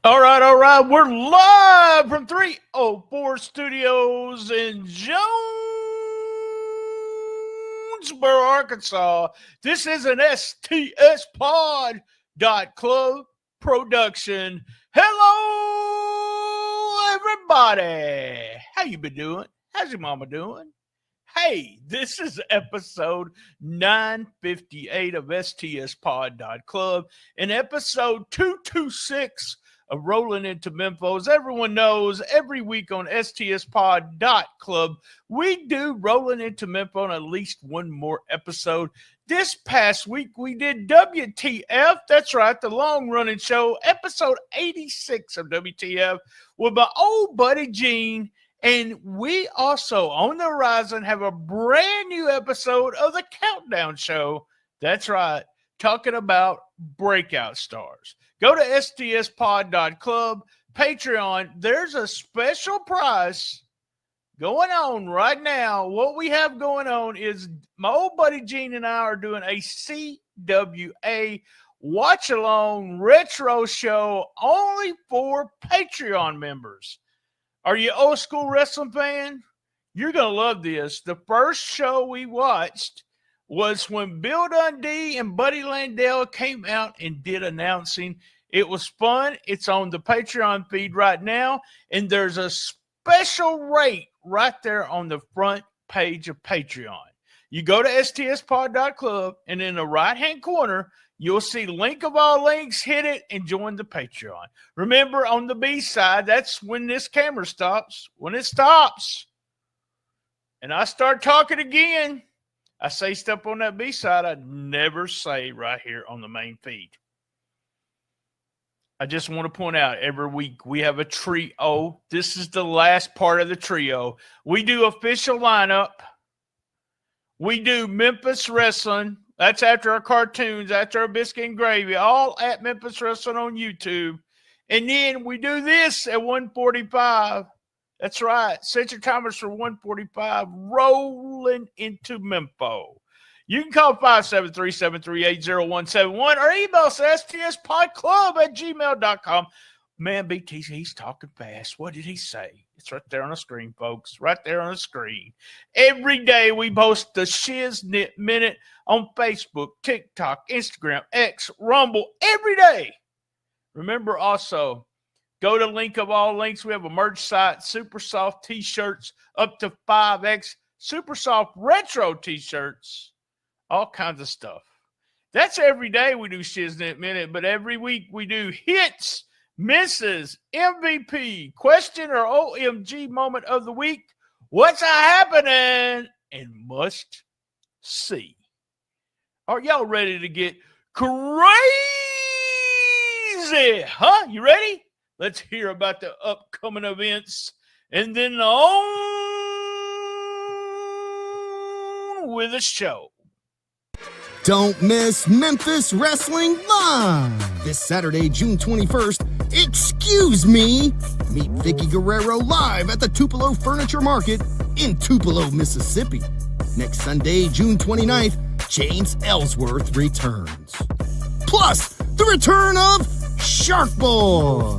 All right. We're live from 304 Studios in Jonesboro, Arkansas. This is an STS Pod Club production. Hello, everybody. How you been doing? How's your mama doing? Hey, this is episode 958 of STS Pod Club and episode 226 of Rollin into Mempho. As everyone knows, every week on STS Pod Club, we do Rollin into Mempho on at least one more episode. This past week, we did WTF. That's right, the long-running show, episode 86 of WTF with my old buddy Gene. And we also, on the horizon, have a brand new episode of the Countdown Show. That's right, talking about breakout stars. Go to stspod.club, Patreon. There's a special price going on right now. What we have going on is my old buddy Gene and I are doing a CWA watch-along retro show only for Patreon members. Are you old school wrestling fan? You're going to love this. The first show we watched was when Bill Dundee and Buddy Landell came out and did announcing. It was fun. It's on the Patreon feed right now, and there's a special rate right there on the front page of Patreon. You go to stspod.club, and in the right-hand corner, you'll see link of all links. Hit it and join the Patreon. Remember, on the B side, that's when this camera stops. When it stops, and I start talking again, I say stuff on that B side I never say right here on the main feed. I just want to point out every week we have a trio. This is the last part of the trio. We do official lineup. We do Memphis Wrestling. That's after our cartoons, after our biscuit and gravy, all at Memphis Wrestling on YouTube. And then we do this at 1:45. That's right. Set your timers for 1:45. Rolling into Mempho. You can call 573-738-0171 or email us stspodclub@gmail.com. Man, BT, he's talking fast. What did he say? It's right there on the screen, folks. Right there on the screen. Every day we post the Shiznit Minute on Facebook, TikTok, Instagram, X, Rumble. Every day. Remember also, go to link of all links. We have a merch site, Super Soft T-shirts up to 5X, Super Soft Retro T-shirts, all kinds of stuff. That's every day we do Shiznit Minute, but every week we do hits, misses, MVP, question or OMG moment of the week, what's happening, and must see. Are y'all ready to get crazy? Huh? You ready? Let's hear about the upcoming events and then on with the show. Don't miss Memphis Wrestling Live this Saturday, June 21st. Excuse me. Meet Vicky Guerrero live at the Tupelo Furniture Market in Tupelo, Mississippi. Next Sunday, June 29th, James Ellsworth returns. Plus, the return of Shark Boy.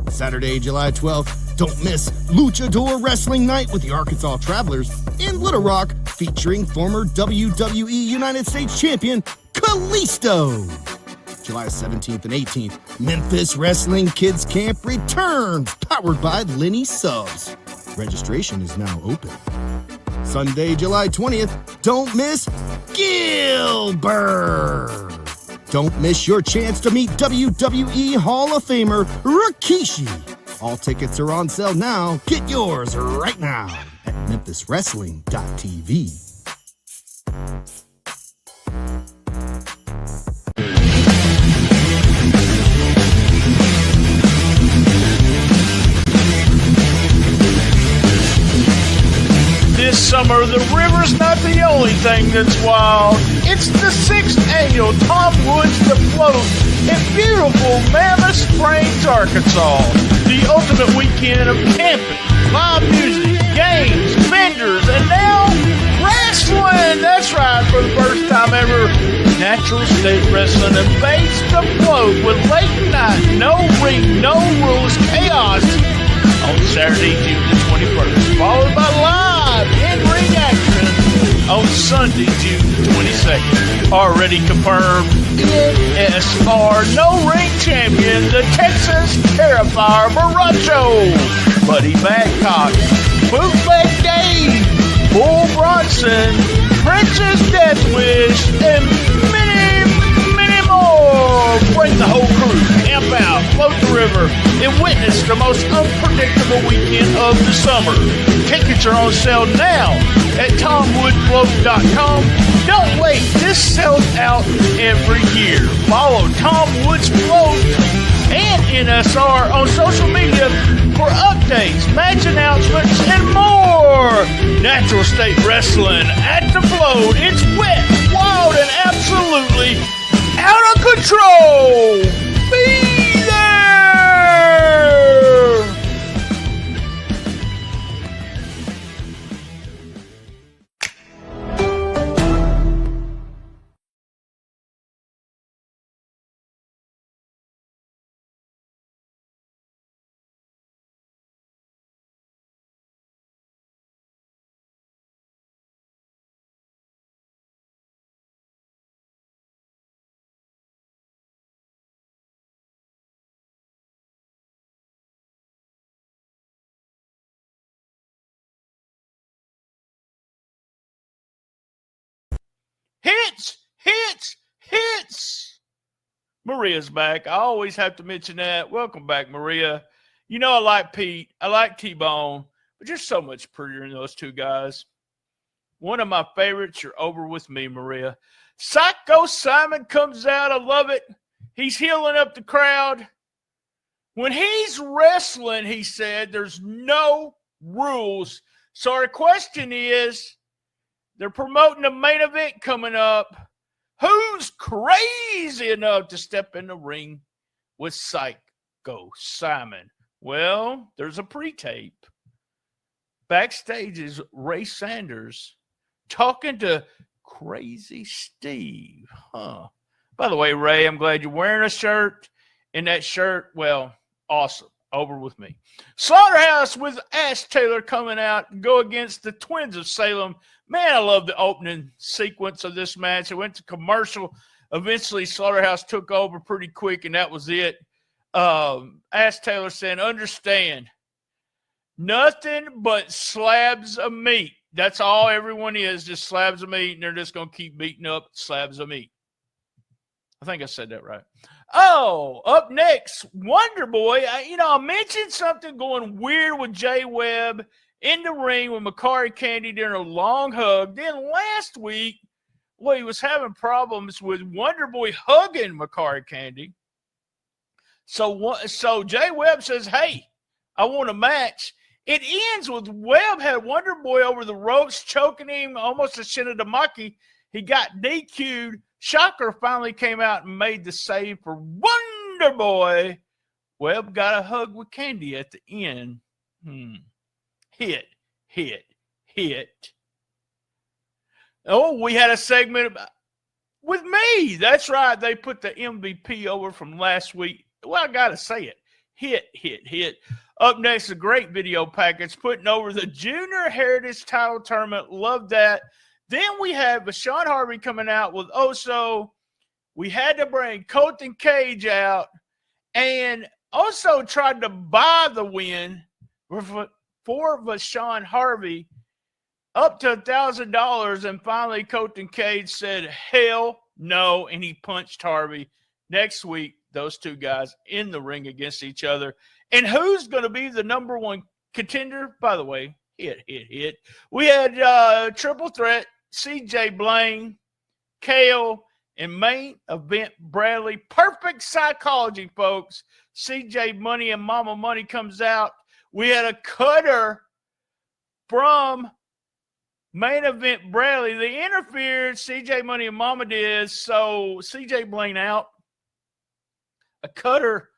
Saturday, July 12th, don't miss Luchador Wrestling Night with the Arkansas Travelers in Little Rock, featuring former WWE United States Champion Kalisto. July 17th and 18th, Memphis Wrestling Kids Camp returns, powered by Lenny Subs. Registration is now open. Sunday, July 20th, don't miss Gilbert. Don't miss your chance to meet WWE Hall of Famer Rikishi. All tickets are on sale now. Get yours right now at memphiswrestling.tv. This summer, the river's not the only thing that's wild. It's the 6th annual Tom Woods The Float in beautiful Mammoth Springs, Arkansas. The ultimate weekend of camping, live music, games, vendors, and now wrestling. That's right, for the first time ever, Natural State Wrestling and Face the Float with late night, no ring, no Sunday, June 22nd. Already confirmed. NSR No Ring Champion, the Texas Terrifier Baracho, Buddy Badcock, Bootleg Dave, Bull Bronson, Princess Death Wish, and many, many more. Bring the whole crew, camp out, float the river, and witness the most unpredictable weekend of the summer. Tickets are on sale now at TomWoodsFloat.com. Don't wait, this sells out every year. Follow Tom Woods Float and NSR on social media for updates, match announcements, and more. Natural State Wrestling at the float. It's wet, wild, and absolutely out of control. Be there. Hits. Maria's back. I always have to mention that. Welcome back, Maria. You know I like Pete. I like T-Bone. But you're so much prettier than those two guys. One of my favorites. You're over with me, Maria. Psycho Simon comes out. I love it. He's healing up the crowd. When he's wrestling, he said, there's no rules. So our question is, they're promoting the main event coming up. Who's crazy enough to step in the ring with Psycho Simon? Well, there's a pre-tape. Backstage is Ray Sanders talking to Crazy Steve. By the way, Ray, I'm glad you're wearing a shirt. And that shirt, well, awesome. Over with me. Slaughterhouse with Ash Taylor coming out and go against the Twins of Salem. Man, I love the opening sequence of this match. It went to commercial. Eventually, Slaughterhouse took over pretty quick, and that was it. Ash Taylor saying, understand, nothing but slabs of meat. That's all everyone is, just slabs of meat, and they're just going to keep beating up slabs of meat. I think I said that right. Oh, up next, Wonder Boy. I mentioned something going weird with Jay Webb in the ring with Makari Candy during a long hug. Then last week, he was having problems with Wonder Boy hugging Makari Candy. So Jay Webb says, hey, I want a match. It ends with Webb had Wonder Boy over the ropes, choking him almost a Shinadamaki. He got DQ'd. Shocker finally came out and made the save for Wonder Boy. Webb got a hug with Candy at the end. Hit. Oh, we had a segment with me. That's right. They put the MVP over from last week. Well, I got to say it. Hit. Up next, a great video package putting over the Junior Heritage Title Tournament. Love that. Then we have Sean Harvey coming out with Oso. We had to bring Colton Cage out and also tried to buy the win for Vashawn Harvey up to $1,000. And finally, Colton Cage said, hell no, and he punched Harvey. Next week, those two guys in the ring against each other. And who's going to be the number one contender? By the way, hit. We had triple threat. CJ Blaine, Kale, and main event Bradley. Perfect psychology, folks. CJ Money and Mama Money comes out. We had a cutter from main event Bradley. They interfered. CJ Money and Mama did. So CJ Blaine out. A cutter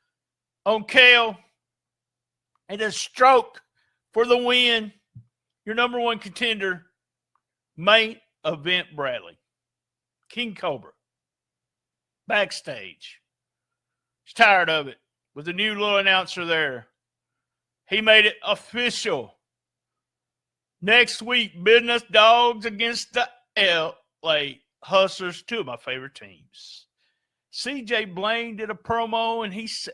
on Kale. And a stroke for the win. Your number one contender. Main event Bradley. King Cobra. Backstage. He's tired of it. With the new little announcer there. He made it official. Next week, Business Dogs against the LA Hustlers, two of my favorite teams. CJ Blaine did a promo, and he's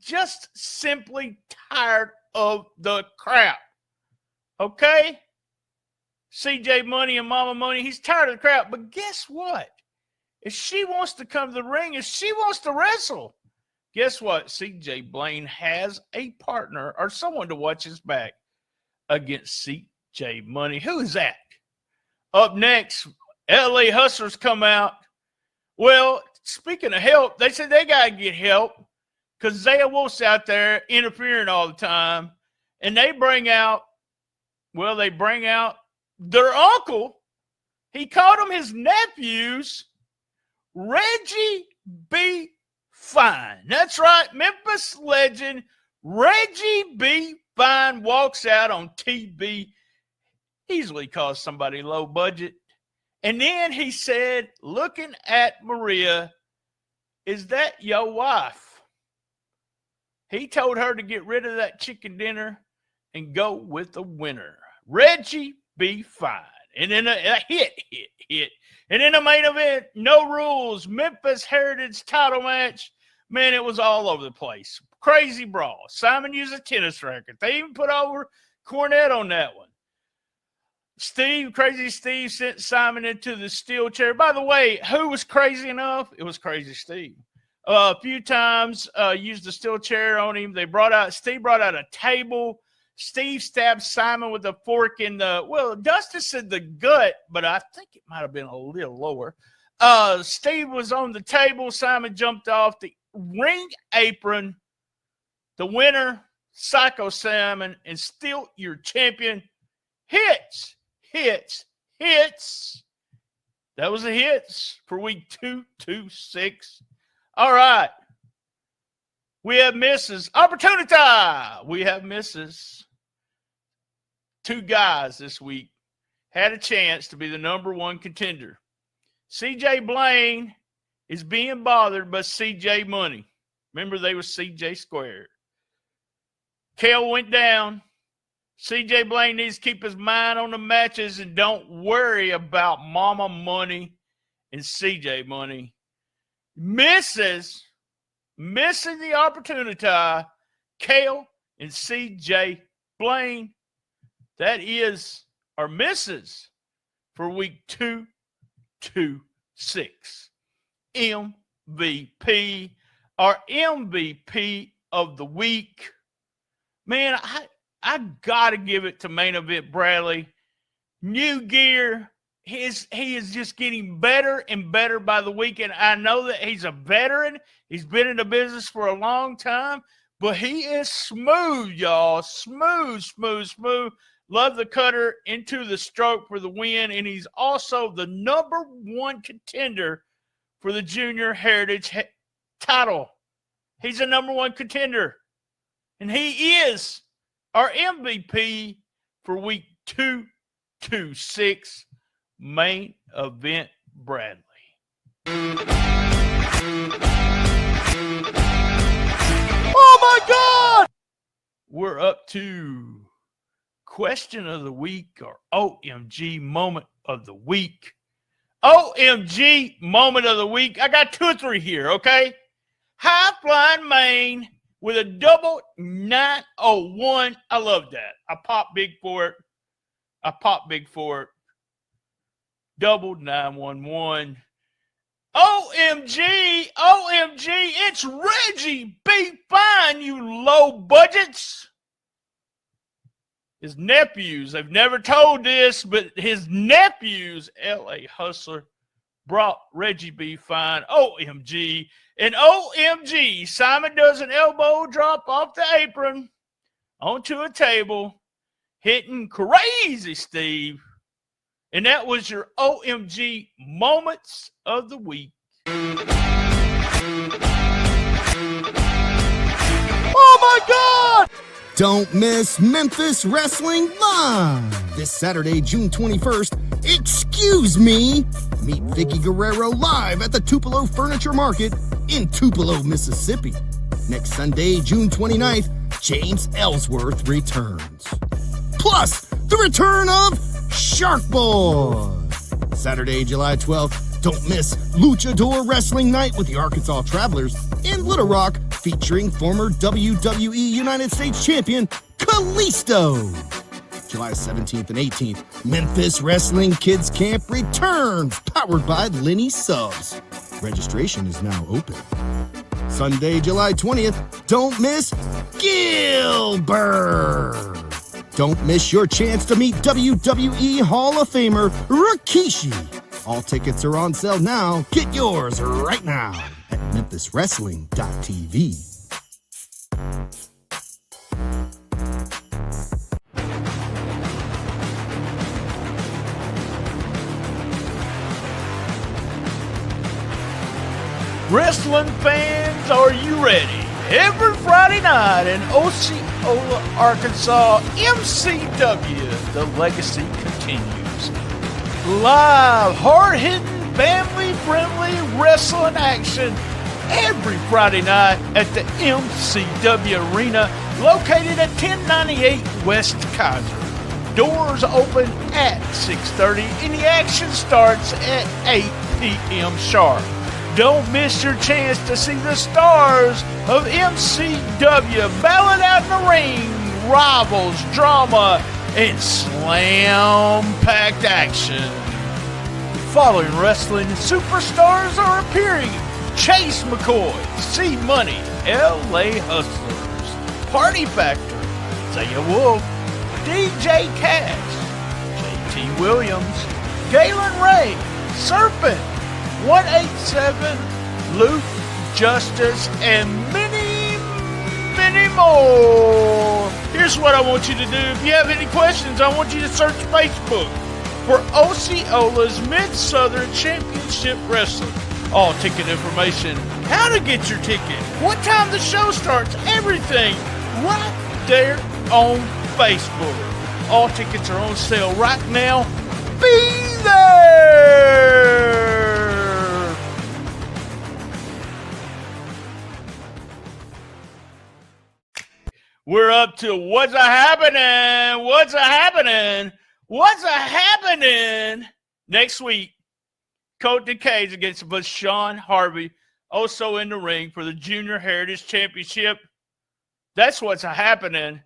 just simply tired of the crap. Okay? CJ Money and Mama Money, he's tired of the crap. But guess what? If she wants to come to the ring, if she wants to wrestle, guess what? CJ Blaine has a partner or someone to watch his back against CJ Money. Who is that? Up next, LA Hustlers come out. Well, speaking of help, they said they got to get help because Zaya Wolf's out there interfering all the time. And they bring out their uncle. He called them his nephews, Reggie B. Fine. That's right. Memphis legend Reggie B. Fine walks out on TV. Easily caused somebody low budget. And then he said, looking at Maria, is that your wife? He told her to get rid of that chicken dinner and go with the winner, Reggie B. Fine. And then a hit. And in the main event, no rules, Memphis Heritage title match. Man, it was all over the place. Crazy brawl. Simon used a tennis racket. They even put over Cornette on that one. Crazy Steve sent Simon into the steel chair. By the way, who was crazy enough? It was Crazy Steve. A few times used the steel chair on him. Steve brought out a table. Steve stabbed Simon with a fork in Dustin said the gut, but I think it might have been a little lower. Steve was on the table. Simon jumped off the ring apron. The winner, Psycho Simon, and still your champion. Hits. That was the hits for week 226. All right. We have misses. Opportunity. We have misses. Two guys this week had a chance to be the number one contender. CJ Blaine is being bothered by CJ Money. Remember, they were CJ squared. Kale went down. CJ Blaine needs to keep his mind on the matches and don't worry about Mama Money and CJ Money. Missing the opportunity. Kale and CJ Blaine. That is our misses for week 226. MVP, our MVP of the week. Man, I got to give it to Main Event Bradley. New gear. He is just getting better and better by the week. And I know that he's a veteran. He's been in the business for a long time. But he is smooth, y'all. Smooth. Love the cutter into the stroke for the win. And he's also the number one contender for the Junior Heritage title. He's a number one contender. And he is our MVP for week 226. Main Event Bradley. Oh my God! We're up to question of the week or OMG moment of the week. OMG moment of the week. I got 2 or 3 here, okay? High flying Maine with a double 901. I love that. I pop big for it. Double 911. OMG, it's Reggie B. Fine, you low budgets. His nephews, they've never told this, but his nephews, LA Hustler, brought Reggie B. Fine. OMG. And OMG, Simon does an elbow drop off the apron onto a table, hitting Crazy Steve. And that was your OMG moments of the week. Oh my God! Don't miss Memphis Wrestling Live this Saturday, June 21st. Excuse me. Meet Vicky Guerrero live at the Tupelo Furniture Market in Tupelo, Mississippi. Next Sunday, June 29th, James Ellsworth returns. Plus, the return of Shark Boy. Saturday, July 12th, don't miss Luchador Wrestling Night with the Arkansas Travelers in Little Rock, featuring former WWE United States Champion Kalisto. July 17th and 18th, Memphis Wrestling Kids Camp returns, powered by Lenny Subs. Registration is now open. Sunday, July 20th, don't miss Gilbert. Don't miss your chance to meet WWE Hall of Famer Rikishi. All tickets are on sale now. Get yours right now at memphiswrestling.tv. Wrestling fans, are you ready? Every Friday night in Osceola, Arkansas, MCW, the legacy continues. Live, hard-hitting, family-friendly wrestling action every Friday night at the MCW Arena, located at 1098 West Kaiser. Doors open at 6:30 and the action starts at 8 p.m. sharp. Don't miss your chance to see the stars of MCW battle out in the ring, rivals, drama, and slam-packed action. Following wrestling superstars are appearing: Chase McCoy, C-Money, LA Hustlers, Party Factor, Zaya Wolf, DJ Cash, JT Williams, Galen Ray, Serpent, 187, Luke, Justice, and many, many more. Here's what I want you to do. If you have any questions, I want you to search Facebook for Osceola's Mid-Southern Championship Wrestling. All ticket information, how to get your ticket, what time the show starts, everything right there on Facebook. All tickets are on sale right now. Be there! We're up to what's a-happening next week. Colt DeCage against Vashon Harvey, also in the ring for the Junior Heritage Championship. That's what's a-happening.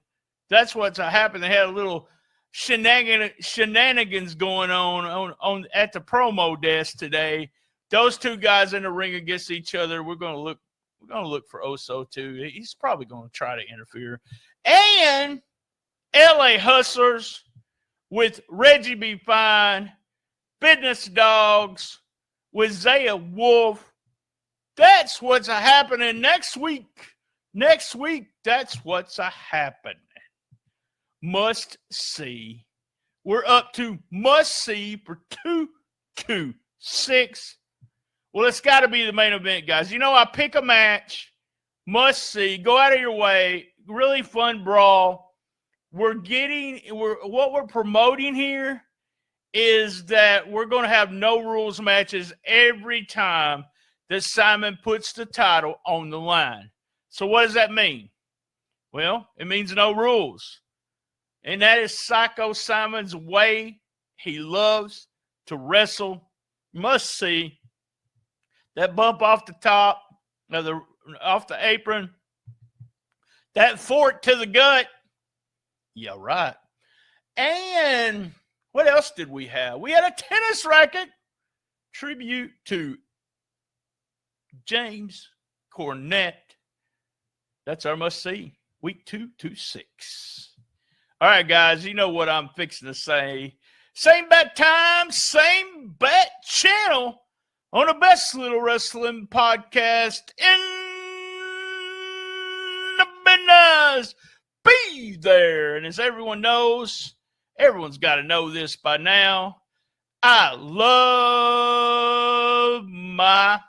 They had a little shenanigans going on at the promo desk today. Those two guys in the ring against each other. We're gonna look for Oso too. He's probably gonna try to interfere. And LA Hustlers with Reggie B. Fine, Business Dogs with Zaya Wolf. That's what's a-happening next week. Next week, that's what's a-happening. Must see. We're up to must see for 226. Well, it's got to be the main event, guys. You know, I pick a match, must see, go out of your way, really fun brawl. What we're promoting here is that we're going to have no rules matches every time that Simon puts the title on the line. So what does that mean? Well, it means no rules. And that is Psycho Simon's way. He loves to wrestle. Must see. That bump off the top, off the apron, that fork to the gut. Yeah, right. And what else did we have? We had a tennis racket tribute to James Cornette. That's our must-see. Week 226. All right, guys, you know what I'm fixing to say. Same bat time, same bat channel on the best little wrestling podcast in the business. Be there. And as everyone knows, everyone's got to know this by now. I love my